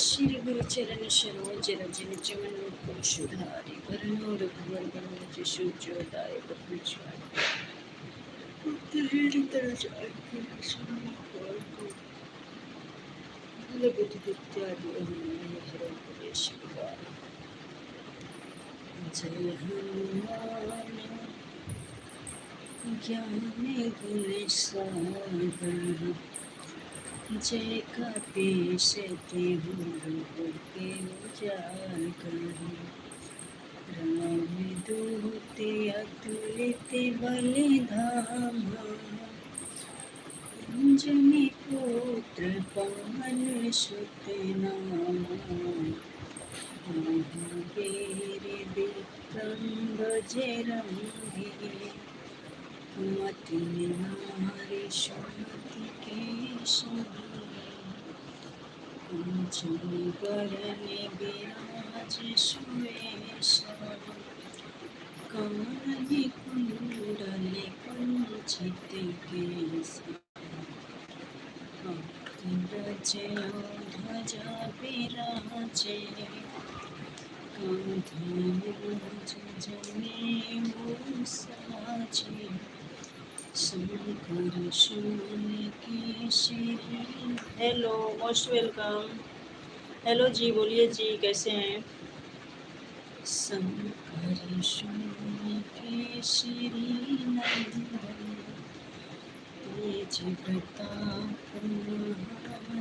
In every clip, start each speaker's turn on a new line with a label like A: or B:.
A: श्री गुरु चरण सरोज रज निज मन मुकुर सुधारि वरनो रघुवर वरन जसोदाय जय हनुमान ज्ञान गुण सागर जय कपीश तिहु के उजागर राम दूत अतुलित बल धामा अंजनी पुत्र पवन सुत नामा महावीर विक्रम बजरंगी मति निहारी सुमति के कंचन बरन विराज सुवेशा कानन कुंडल कुंचित केसा हाथी ध्वजा विराजे कांधे मूंज जनेऊ साजे शंकर शूल केसरी। Hello, most welcome. हेलो जी, बोलिए जी, कैसे हैं? शंकर शूल केसरी नंदन तेज प्रताप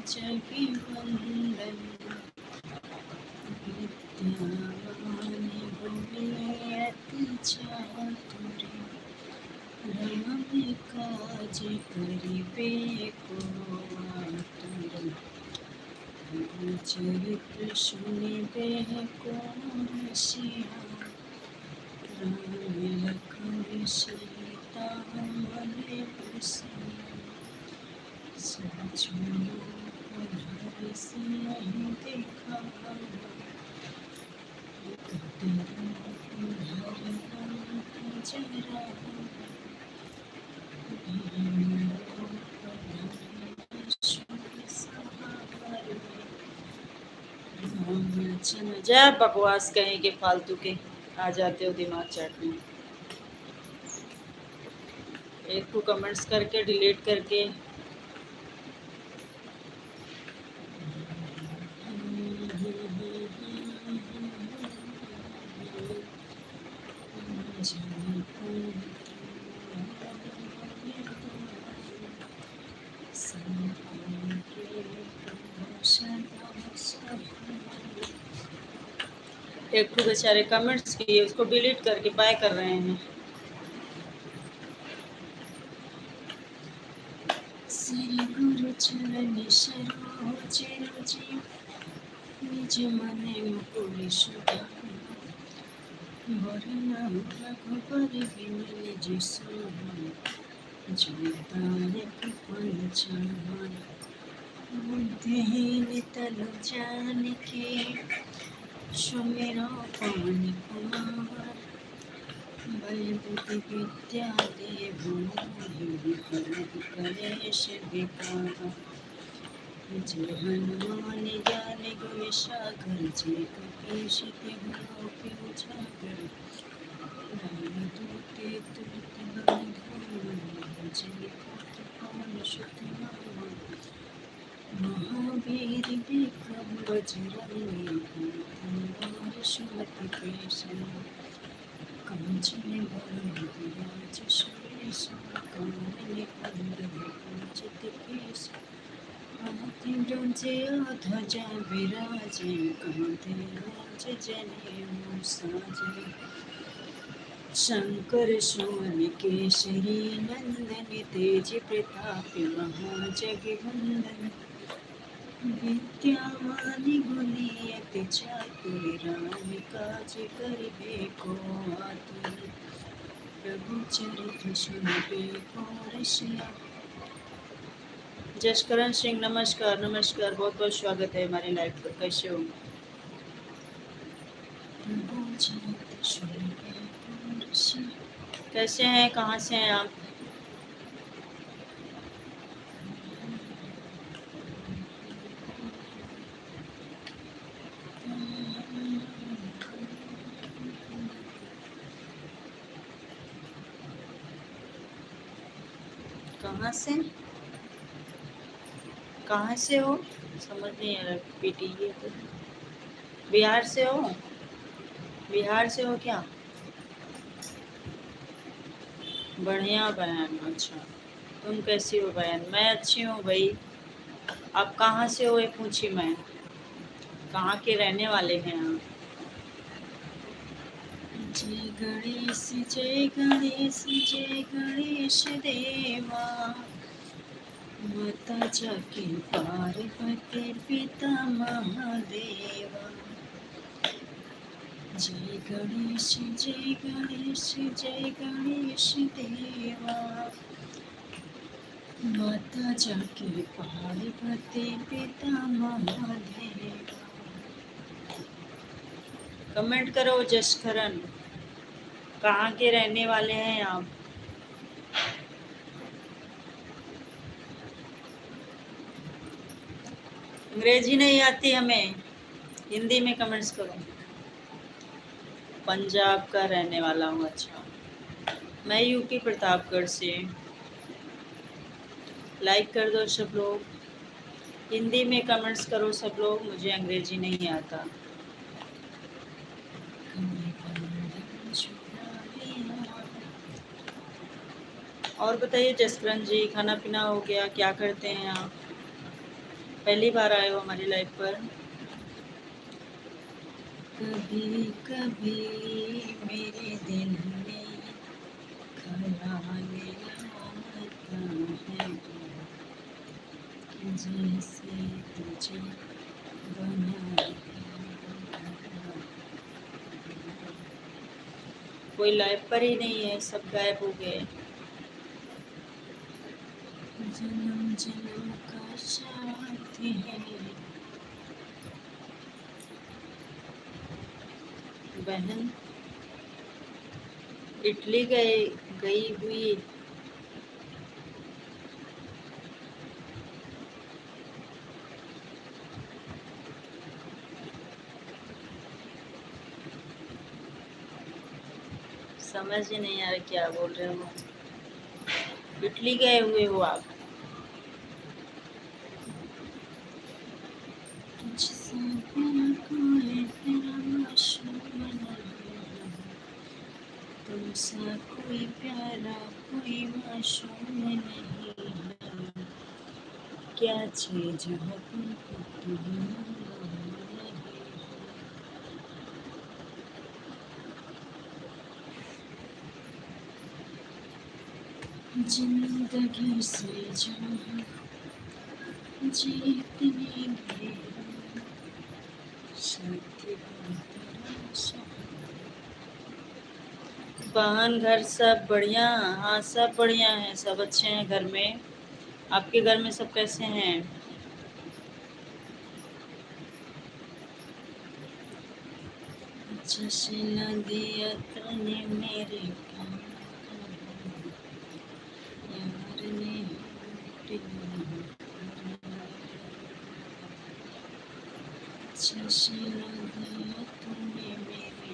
A: महाजगवंदन विद्यावान गुणी अति चातुर राम काज करिबे को आतुर चरित्र सुनिबे को रसिया राम लखन सीता मन बसिया सजनो पधार सिंह दिखावा जय बकवास कहीं के फालतू के आ जाते हो दिमाग चाटने। एक को कमेंट्स करके डिलीट करके एक तो बेचारे कमेंट्स किए उसको डिलीट करके बाय कर रहे हैं। श्री गुरु चरण सरोज रज निज मन मुकुर सुधारि वरना रघुबर विमल जसु जोदायक पंचान बुद्धिहीन तनु जानिके सुमिरो पवन कुमार बुद्धि विद्या देवो कलेश विकार जय हनुमान ज्ञान गुण सागर जय कपीश तिहु लोक उजागर रामदूत दूत बंधु जय पुत्र पवन सुत महावीर विक्रम बजरंगी कुमति सुमति के संग कांचन वरण विराज सुरेश कानन कुंडल कुंचित केश हाथी ध्वजा ध्वजा विराजे कांधे राज जनेऊ साजे शंकर सोन केसरी नंदन तेज प्रताप महाजगवंदन विद्यावान गुणी अति चातुर राम काज करिबे को आतुर प्रभु चरित्र सुनिबे को रसिया। जसकरण सिंह नमस्कार नमस्कार, बहुत बहुत स्वागत है हमारे लाइव पर। कैसे हो? कैसे हैं, कहाँ से हैं आप? कहाँ से हो? समझ नहीं आ रहा। पीटीए तो बिहार से हो? बिहार से हो क्या? बढ़िया बहन। अच्छा, तुम कैसी हो बहन? मैं अच्छी हूँ भाई। आप कहाँ से हो ये पूछी मैं, कहाँ के रहने वाले हैं आप? जय गणेश जय गणेश जय गणेश देवा माता जाके पार्वती पिता महादेवा। जय गणेश जय गणेश जय गणेश देवा माता जाके पार्वती पिता महादेवा। कमेंट करो जसकरण, कहाँ के रहने वाले हैं आप? अंग्रेजी नहीं आती हमें, हिंदी में कमेंट्स करो। पंजाब का रहने वाला हूँ। अच्छा, मैं यूपी प्रतापगढ़ से। लाइक कर दो सब लोग, हिंदी में कमेंट्स करो सब लोग, मुझे अंग्रेजी नहीं आता। और बताइए जसकरण जी, खाना पीना हो गया? क्या करते हैं आप? पहली बार आए हो हमारी लाइफ पर? कभी कभी मेरे दिल में ख्याल आता है जैसे तुझे बना। कोई लाइफ पर ही नहीं है, सब गायब हो गए। जन्म जन्म का साथ है बहन। इटली गई हुई। समझ ही नहीं आ रहा क्या बोल रहे हो। इटली गए हुए हो आप? तुमसा कोई प्यारा कोई मासूम नहीं है, क्या चीज है तुमको तुम। जिंदगी से जहाँ जीतने गए साथी बहन। घर सब बढ़िया? हाँ सब बढ़िया है, सब अच्छे हैं घर में। आपके घर में सब कैसे हैं? चश्मा दिया तूने मेरे काम यार ने चश्मा दिया तूने मेरे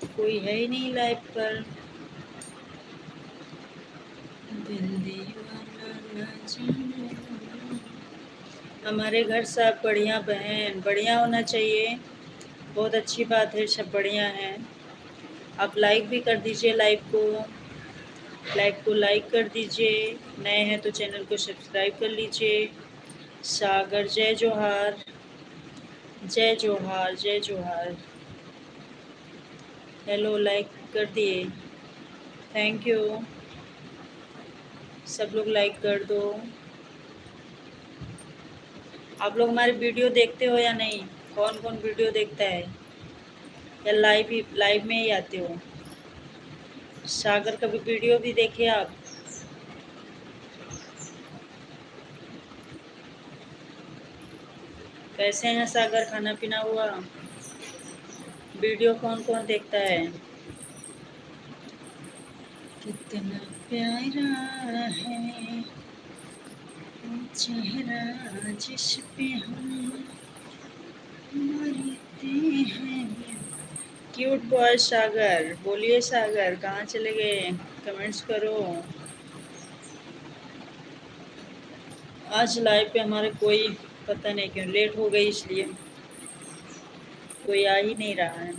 A: कोई है ही नहीं लाइव पर दिल दीवाना न जाने हमारे घर सब बढ़िया बहन बढ़िया होना चाहिए बहुत अच्छी बात है सब बढ़िया हैं आप लाइक भी कर दीजिए लाइक को लाइक कर दीजिए नए हैं तो चैनल को सब्सक्राइब कर लीजिए सागर जय जोहार जय जोहार जय जोहार हेलो लाइक कर दिए थैंक यू सब लोग लाइक कर दो आप लोग हमारे वीडियो देखते हो या नहीं कौन कौन वीडियो देखता है या लाइव में ही आते हो सागर का भी वीडियो भी देखे आप कैसे हैं सागर खाना पीना हुआ वीडियो कौन कौन देखता है कितना प्यारा है वो चेहरा जिस पे हम मरते हैं क्यूट बॉय सागर बोलिए सागर कहाँ चले गए कमेंट्स करो आज लाइव पे हमारे कोई पता नहीं क्यों लेट हो गई इसलिए कोई आ ही नहीं रहा है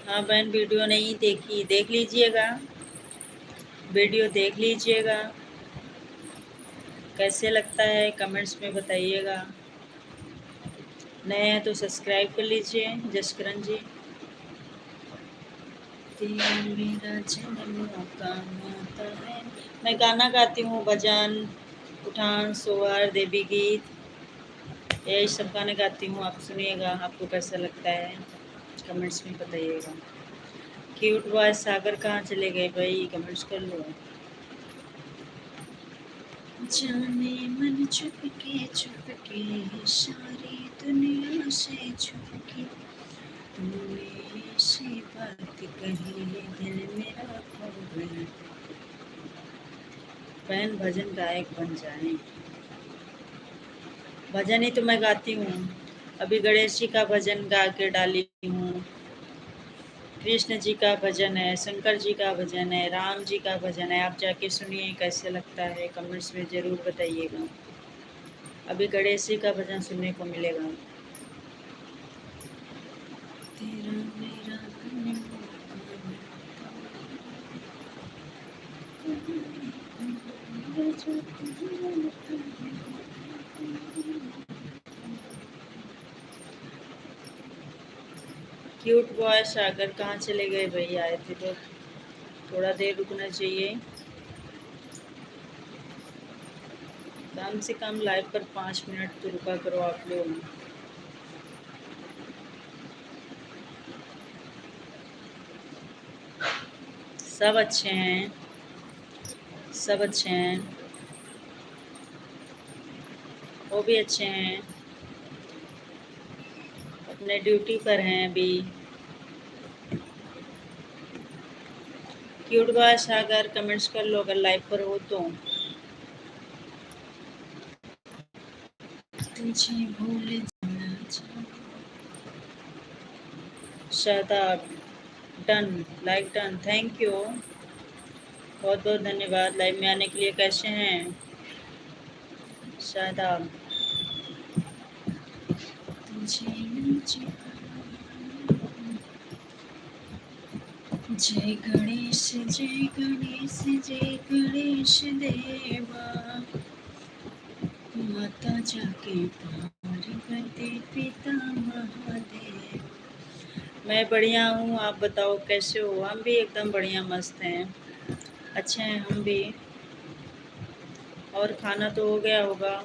A: हाँ बहन वीडियो नहीं देखी देख लीजिएगा वीडियो देख लीजिएगा कैसे लगता है कमेंट्स में बताइएगा नए हैं तो सब्सक्राइब कर लीजिए जसकरण जी मेरा जन्म काम आता है मैं गाना गाती हूँ भजन उठान सोहर देवी गीत यही सब गाने गाती हूँ आप सुनिएगा आपको कैसा लगता है कमेंट्स में बताइएगा क्यूट बॉय सागर कहाँ चले गए भाई कमेंट्स कर लो जाने मन चुपके सारी दुनिया से छुपके तूने ऐसी बात कही दिल मेरा खो गया बहन भजन गायक बन जाए भजन ही तो मैं गाती हूँ अभी गणेश जी का भजन गा के डाली हूँ कृष्ण जी का भजन है शंकर जी का भजन है राम जी का भजन है आप जाके सुनिए कैसे लगता है कमेंट्स में ज़रूर बताइएगा अभी गणेश जी का भजन सुनने को मिलेगा तेरा मेरा क्यूट बॉय सागर कहाँ चले गए भाई आए थे तो थोड़ा देर रुकना चाहिए कम से कम लाइव पर 5 मिनट तो रुका करो आप लोग सब अच्छे हैं सब अच्छे हैं वो भी अच्छे हैं अपने ड्यूटी पर हैं अभी क्यूट बॉय सागर कमेंट्स कर लो अगर लाइव पर हो तो तुझे भूल जाना Shadab done like done thank you बहुत बहुत धन्यवाद लाइव में आने के लिए कैसे हैं शादाब जय गणेश जय गणेश जय गणेश देवा माता जाके पार कर दे पिता महादेव मैं बढ़िया हूँ आप बताओ कैसे हो हम भी एकदम बढ़िया मस्त हैं अच्छे हैं हम भी और खाना तो हो गया होगा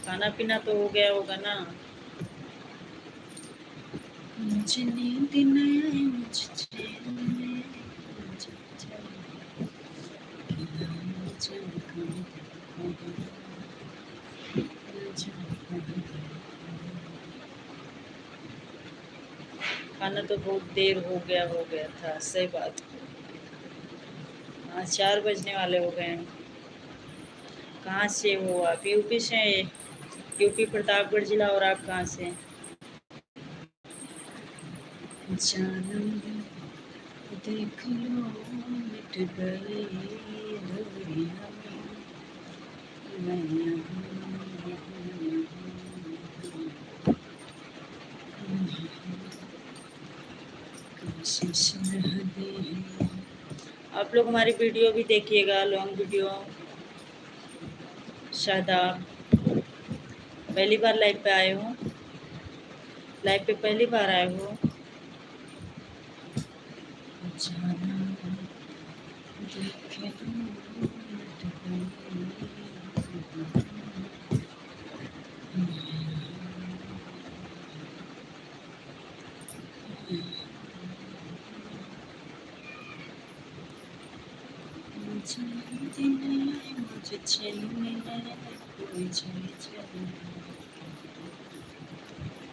A: खाना पीना तो हो गया होगा ना मुझे नींद नहीं आई मुझे चैन नहीं खाना तो बहुत देर हो गया था, सही बात। हाँ, 4 बजने वाले हो गए हैं। कहाँ से हो आप? यूपी से? यूपी प्रतापगढ़ जिला। और आप कहाँ से? जानम देख लो मिट गई दूरियां मैं कोशिश रहती है। आप लोग हमारी वीडियो भी देखिएगा, लॉन्ग वीडियो। शादाब, पहली बार लाइव पे आए हो? लाइव पे पहली बार आए हो? जाना देख लो मिट गई।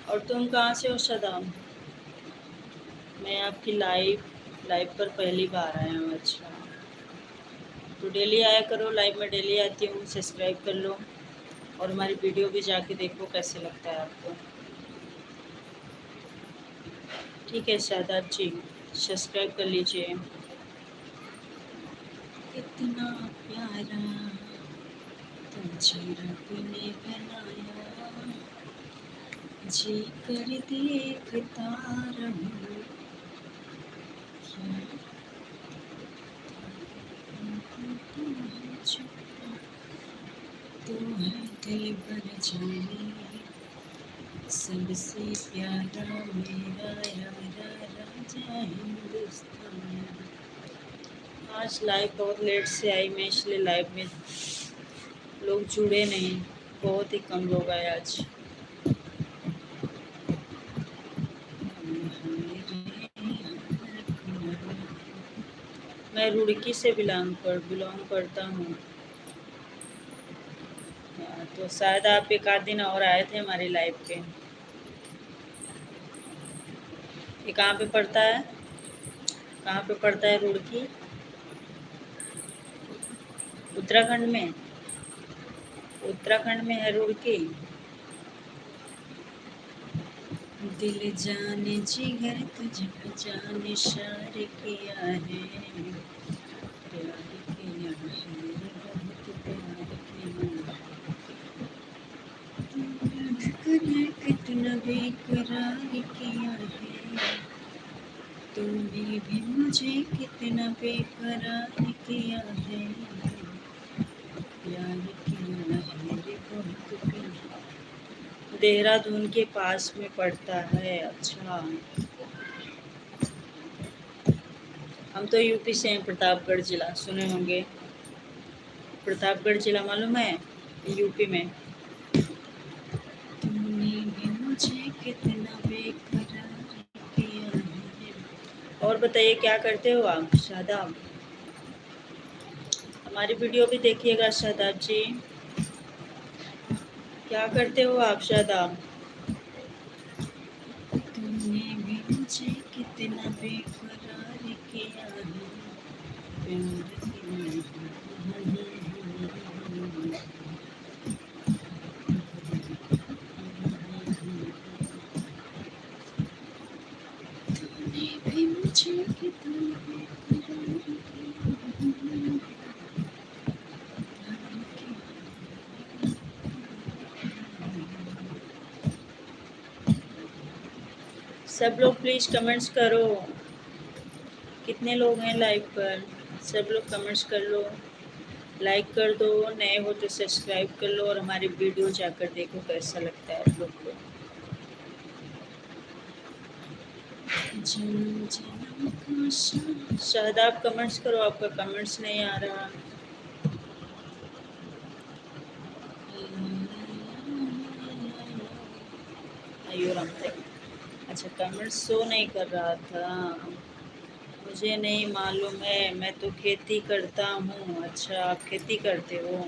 A: और तुम कहाँ से हो सदाम? मैं आपकी लाइव पर पहली बार आया हूँ। अच्छा, तो डेली आया करो लाइव में। डेली आती हूँ, सब्सक्राइब कर लो और हमारी वीडियो भी जाके देखो कैसे लगता है आपको। ठीक है शादाब जी, सब्सक्राइब कर लीजिए। इतना प्यारा तुझे रब ने बनाया, जी कर देखता रहूं क्या तू है दिल भर जाने, सबसे प्यारा मेरा यारा राजा हिंदुस्तान। आज लाइव बहुत लेट से आई मैं, इसलिए लाइव में लोग जुड़े नहीं, बहुत ही कम लोग आए आज। मैं रुड़की से बिलोंग करता हूँ। तो शायद आप एक आध दिन और आए थे हमारी लाइव पे। ये कहाँ पे पड़ता है? कहाँ पे पड़ता है रुड़की? उत्तराखंड में? उत्तराखंड में है रुड़की। दिल जाने जिगर तुझे जाने इशार किया है, प्यार किया है, बहुत प्यार किया है, कितना बेकरार किया है, तूने भी मुझे कितना बेकरार किया है, प्यार किया है रे बहुत प्यार। देहरादून के पास में पड़ता है। अच्छा, हम तो यूपी से हैं, प्रतापगढ़ जिला सुने होंगे। प्रतापगढ़ जिला मालूम है? यूपी में। तूने भी मुझे कितना बेकरार किया है। और बताइए क्या करते हो आप शादाब? हमारी वीडियो भी देखिएगा शादाब जी। क्या करते हो आप शादाब? तूने भी मुझे कितना बेकरार किया है, प्यार किया है। तूने भी मुझे कितना बेकरार किया है। सब लोग प्लीज़ कमेंट्स करो। कितने लोग हैं लाइव पर? सब लोग कमेंट्स कर लो, लाइक कर दो, नए हो तो सब्सक्राइब कर लो और हमारी वीडियो जाकर देखो कैसा लगता है आप लोग को। शादाब कमेंट्स करो, आपका कमेंट्स नहीं आ रहा। अच्छा, कमेंट्स शो नहीं कर रहा था, मुझे नहीं मालूम है। मैं तो खेती करता हूँ। अच्छा, आप खेती करते हो?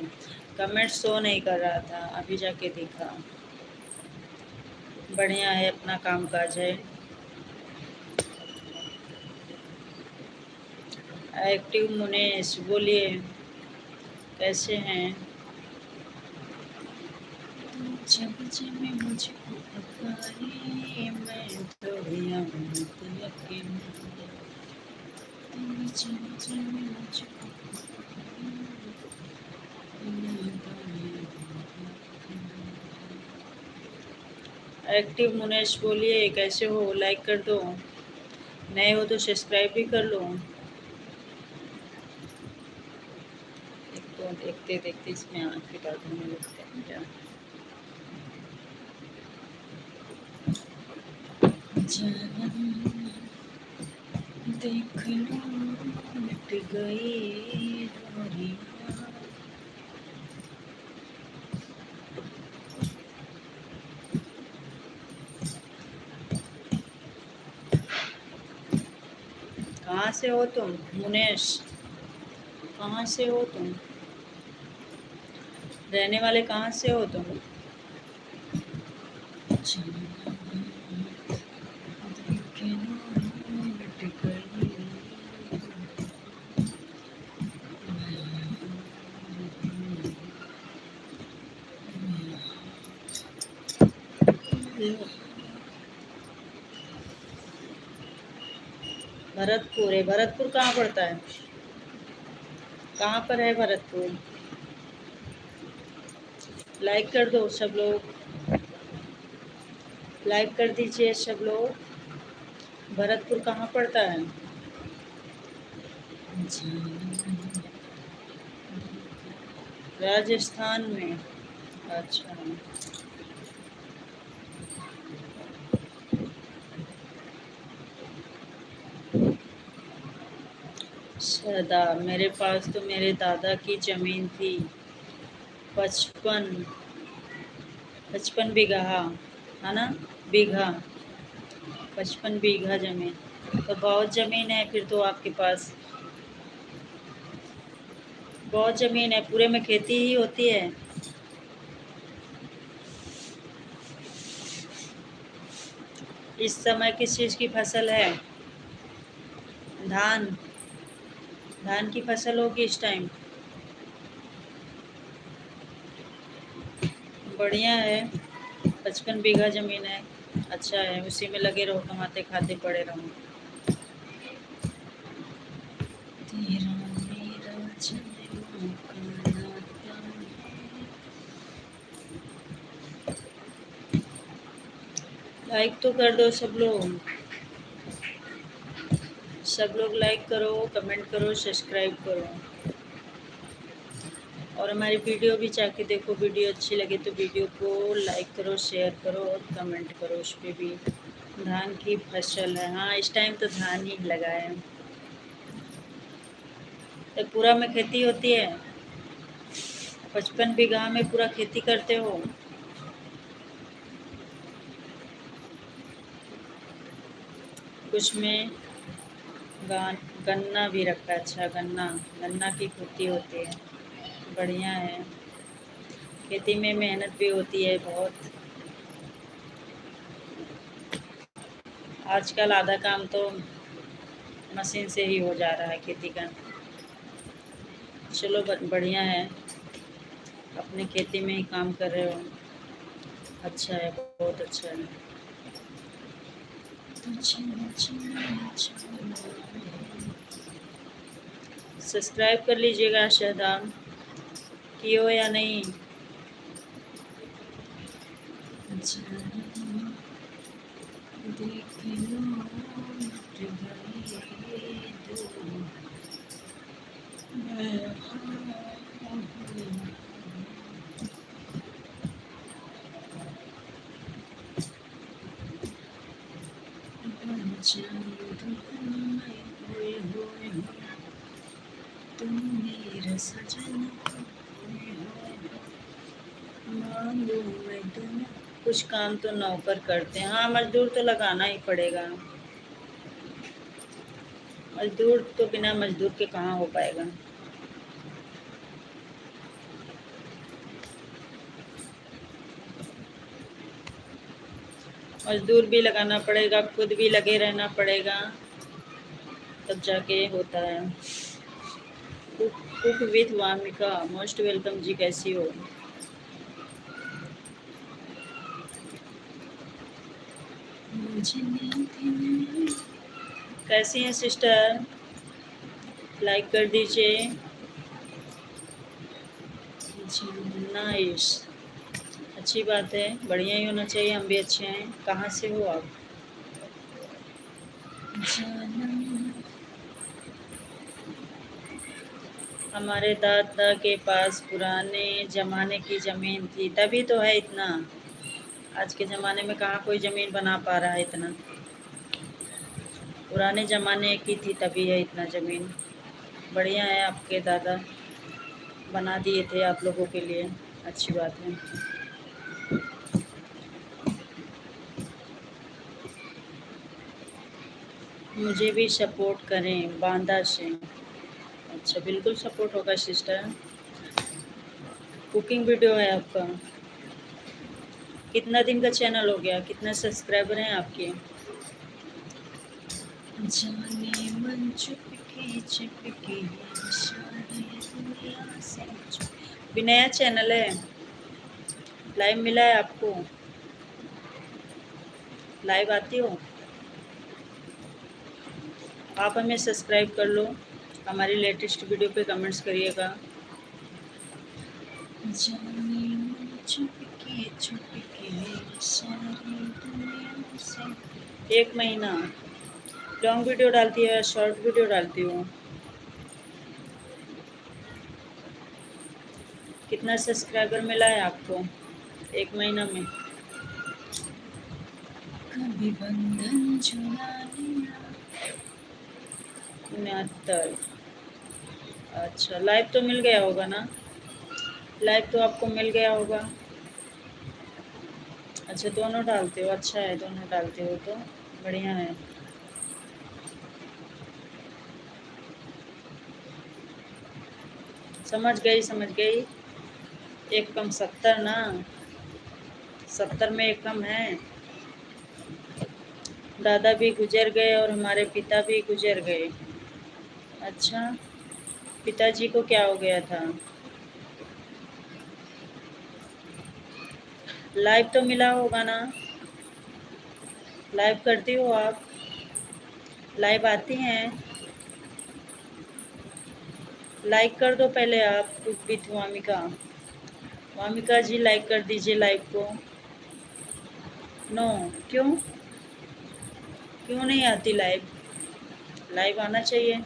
A: कमेंट शो नहीं कर रहा था, अभी जाके दिखा। बढ़िया है, अपना काम काज है। एक्टिव मुनेश, बोलिए कैसे हैं? जब जब मुझको पुकारे मैं तो यकीन, जब जब मुझको एक्टिव मुनेश, बोलिए कैसे हो? लाइक कर दो, नए हो तो सब्सक्राइब भी कर लो। एक तो देखते देखते इसमें आँख की बात होने लगता है क्या? जानम देख लो मिट गई दूरियां। कहाँ से हो तुम मुनेश? कहाँ से हो तुम? रहने वाले कहाँ से हो तुम? भरतपुर है। भरतपुर कहाँ पड़ता है? कहाँ पर है भरतपुर? लाइक कर दो सब लोग, लाइक कर दीजिए सब लोग। भरतपुर कहाँ पड़ता है? राजस्थान में। अच्छा, सदा मेरे पास तो मेरे दादा की ज़मीन थी, 55 55 बीघा, है ना? बीघा, 55 बीघा ज़मीन। तो बहुत ज़मीन है फिर तो आपके पास, बहुत ज़मीन है। पूरे में खेती ही होती है। इस समय किस चीज़ की फसल है? धान। धान की फसल होगी इस टाइम। बढ़िया है, 55 बीघा ज़मीन है। अच्छा है, उसी में लगे रहो, कमाते खाते पड़े रहो। तेरा मेरा जन्मों का नाता है। लाइक तो कर दो सब लोग, सब लोग लाइक करो, कमेंट करो, सब्सक्राइब करो। और हमारी वीडियो भी जाके देखो, वीडियो अच्छी लगे तो वीडियो को लाइक करो, शेयर करो और कमेंट करो उस पर भी। धान की फसल है, हाँ इस टाइम तो धान ही लगा है। तो पूरा में खेती होती है, 55 बीघा में पूरा खेती करते हो? कुछ में गन्ना भी रखा है। अच्छा, गन्ना, गन्ना की खेती होती है। बढ़िया है, खेती में मेहनत भी होती है बहुत। आजकल आधा काम तो मशीन से ही हो जा रहा है खेती का। चलो बढ़िया है, अपने खेती में ही काम कर रहे हो। अच्छा है, बहुत अच्छा है। सब्सक्राइब कर लीजिएगा शहदाम, किए हो या नहीं? देख लो मिट गई दूर, मैं बन जाऊं दुल्हन मैं, होए होए होए, तुम मेरा सजना, होए होए, मांगू मैं तुम्हें। कुछ काम तो नौकर करते हैं, हाँ मजदूर तो लगाना ही पड़ेगा। मजदूर तो बिना मजदूर के कहाँ हो पाएगा। मजदूर भी लगाना पड़ेगा, खुद भी लगे रहना पड़ेगा, तब जाके होता है। Cook with Vamika, most welcome जी, कैसी हो? कैसी हैं सिस्टर? लाइक कर दीजिए। नाइस, अच्छी बात है, बढ़िया ही होना चाहिए, हम भी अच्छे हैं। कहाँ से हो आप? हमारे दादा के पास पुराने ज़माने की ज़मीन थी, तभी तो है इतना। आज के ज़माने में कहाँ कोई ज़मीन बना पा रहा है इतना। पुराने ज़माने की थी तभी है इतना ज़मीन। बढ़िया है, आपके दादा बना दिए थे आप लोगों के लिए, अच्छी बात है। मुझे भी सपोर्ट करें बांदा से। अच्छा, बिल्कुल सपोर्ट होगा सिस्टर। कुकिंग वीडियो है आपका? कितना दिन का चैनल हो गया? कितने सब्सक्राइबर हैं आपके? जाने मन चुपके चुपके भी नया चैनल है, लाइव मिला है आपको? लाइव आती हो? आप हमें सब्सक्राइब कर लो, हमारी लेटेस्ट वीडियो पे कमेंट्स करिएगा। जाने मन चुपके चुपके सारी दुनिया से। 1 महीना लॉन्ग वीडियो डालती है, शॉर्ट वीडियो डालती हूँ। कितना सब्सक्राइबर मिला है आपको 1 महीना में? कभी बंधन झुला लिया। 69। अच्छा, लाइव तो मिल गया होगा ना? लाइव तो आपको मिल गया होगा। अच्छा, दोनों डालते हो, अच्छा है, दोनों डालते हो तो बढ़िया है। समझ गई समझ गई। एक कम 70 ना, 70 में एक कम है। दादा भी गुजर गए और हमारे पिता भी गुजर गए। अच्छा, पिताजी को क्या हो गया था? लाइव तो मिला होगा ना? लाइव करती हो आप? लाइव आती हैं? लाइक कर दो पहले आप, विथ वामिका। वामिका जी लाइक कर दीजिए लाइव को। नो, क्यों? क्यों नहीं आती लाइव? लाइव आना चाहिए।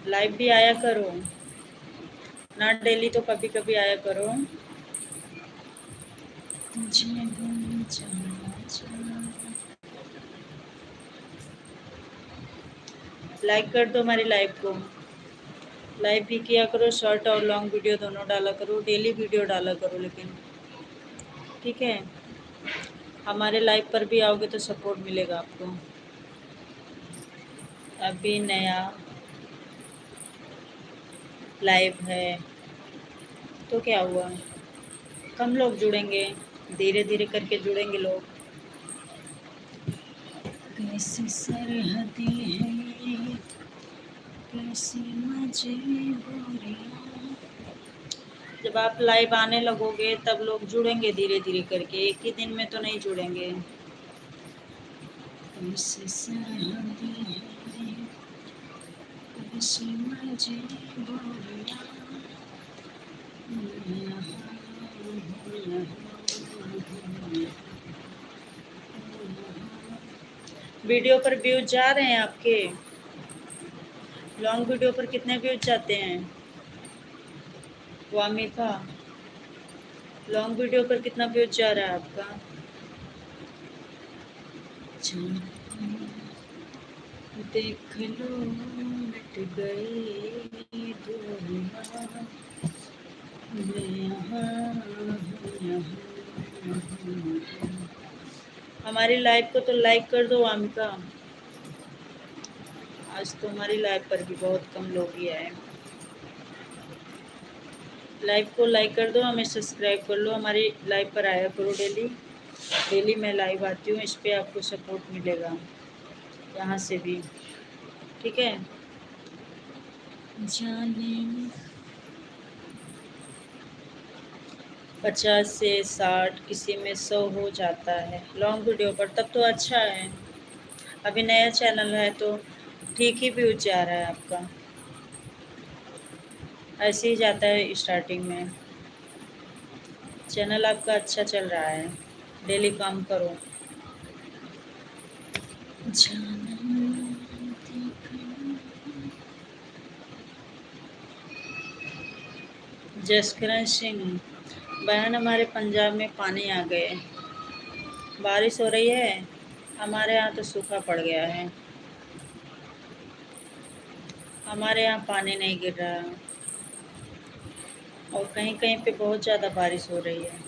A: लाइव भी आया करो ना, डेली तो कभी कभी आया करो। लाइक कर दो हमारी लाइव को। लाइव भी किया करो, शॉर्ट और लॉन्ग वीडियो दोनों डाला करो, डेली वीडियो डाला करो लेकिन, ठीक है? हमारे लाइव पर भी आओगे तो सपोर्ट मिलेगा आपको। अभी नया लाइव है तो क्या हुआ, कम लोग जुड़ेंगे, धीरे धीरे करके जुड़ेंगे लोग। कैसी सरहदें हैं ये, कैसी मजबूरियां। जब आप लाइव आने लगोगे तब लोग जुड़ेंगे धीरे धीरे करके, एक ही दिन में तो नहीं जुड़ेंगे। कैसी सरहदें हैं ये, कैसी मजबूरियां। वीडियो पर व्यूज जा रहे हैं आपके? लॉन्ग वीडियो पर कितने व्यूज जाते हैं वामिका? लॉन्ग वीडियो पर कितना व्यूज जा रहा है आपका? देख लो मिट गए दुनिया में, यहाँ हमारी लाइव को तो लाइक कर दो वामिका। आज तो हमारी लाइव पर भी बहुत कम लोग ही आए। लाइव को लाइक कर दो, हमें सब्सक्राइब कर लो, हमारी लाइव पर आया करो डेली। डेली मैं लाइव आती हूँ, इस पे आपको सपोर्ट मिलेगा यहाँ से भी, ठीक है। जाने 50 से 60 किसी में 100 हो जाता है लॉन्ग वीडियो पर, तब तो अच्छा है। अभी नया चैनल है तो ठीक ही व्यूज जा रहा है आपका, ऐसे ही जाता है स्टार्टिंग में। चैनल आपका अच्छा चल रहा है, डेली काम करो। जसकरण सिंह, बहन हमारे पंजाब में पानी आ गए, बारिश हो रही है, हमारे यहाँ तो सूखा पड़ गया है, हमारे यहाँ पानी नहीं गिर रहा और कहीं कहीं पे बहुत ज़्यादा बारिश हो रही है।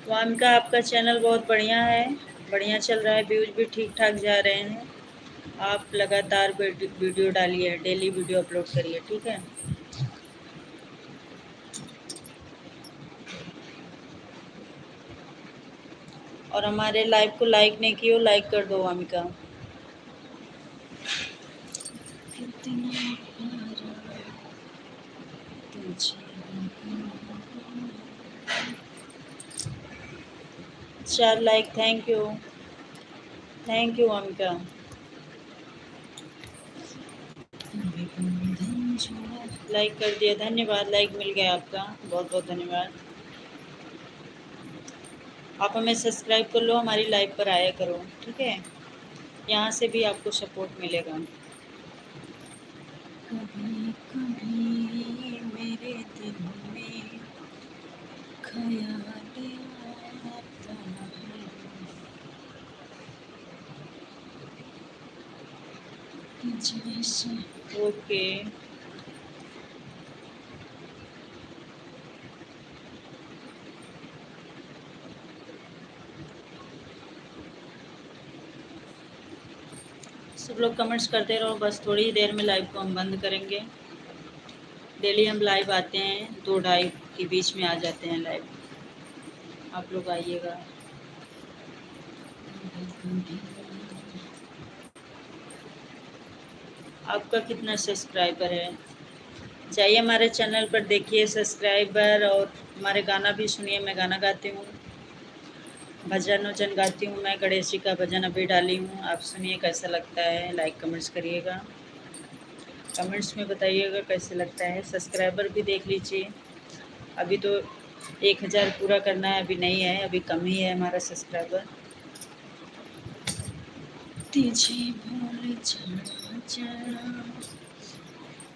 A: वामिका, आपका चैनल बहुत बढ़िया है, बढ़िया चल रहा है, व्यूज भी ठीक ठाक जा रहे हैं। आप लगातार वीडियो डालिए, डेली वीडियो अपलोड करिए, ठीक है। और हमारे लाइव को लाइक नहीं किया, लाइक कर दो वामिका। चार like, thank you Wamiqa. Like कर दिया, धन्यवाद, लाइक मिल गया आपका, बहुत बहुत धन्यवाद। आप हमें सब्सक्राइब कर लो, हमारी लाइव पर आया करो, ठीक है। यहाँ से भी आपको सपोर्ट मिलेगा। कभी कभी मेरे दिल में ख्याल आता है जैसे। ओके, सब लोग कमेंट्स करते रहो, बस थोड़ी ही देर में लाइव को हम बंद करेंगे। डेली हम लाइव आते हैं, 2-2:30 के बीच में आ जाते हैं लाइव, आप लोग आइएगा। आपका कितना सब्सक्राइबर है, जाइए हमारे चैनल पर देखिए सब्सक्राइबर, और हमारे गाना भी सुनिए। मैं गाना गाती हूँ, भजन वजन गाती हूँ मैं, गणेश जी का भजन अभी डाली हूँ, आप सुनिए कैसा लगता है। लाइक कमेंट्स करिएगा, कमेंट्स में बताइएगा कैसे लगता है। सब्सक्राइबर भी देख लीजिए, अभी तो 1000 पूरा करना है, अभी नहीं है, अभी कम ही है हमारा सब्सक्राइबर। तुझे भूल जाना जरा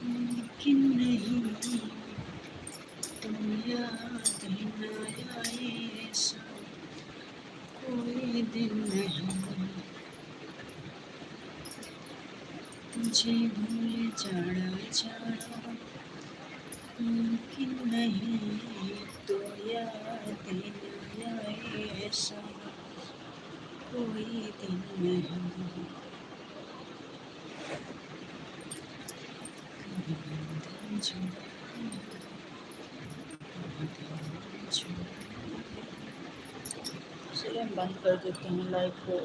A: मुमकिन नहीं, तुम याद न आए ऐसा कोई दिन नहीं, तुझे भूल जाना जरा मुमकिन नहीं, तो याद न आए ऐसा कोई दिन नहीं। चलिए हम बंद कर देते हैं लाइव को।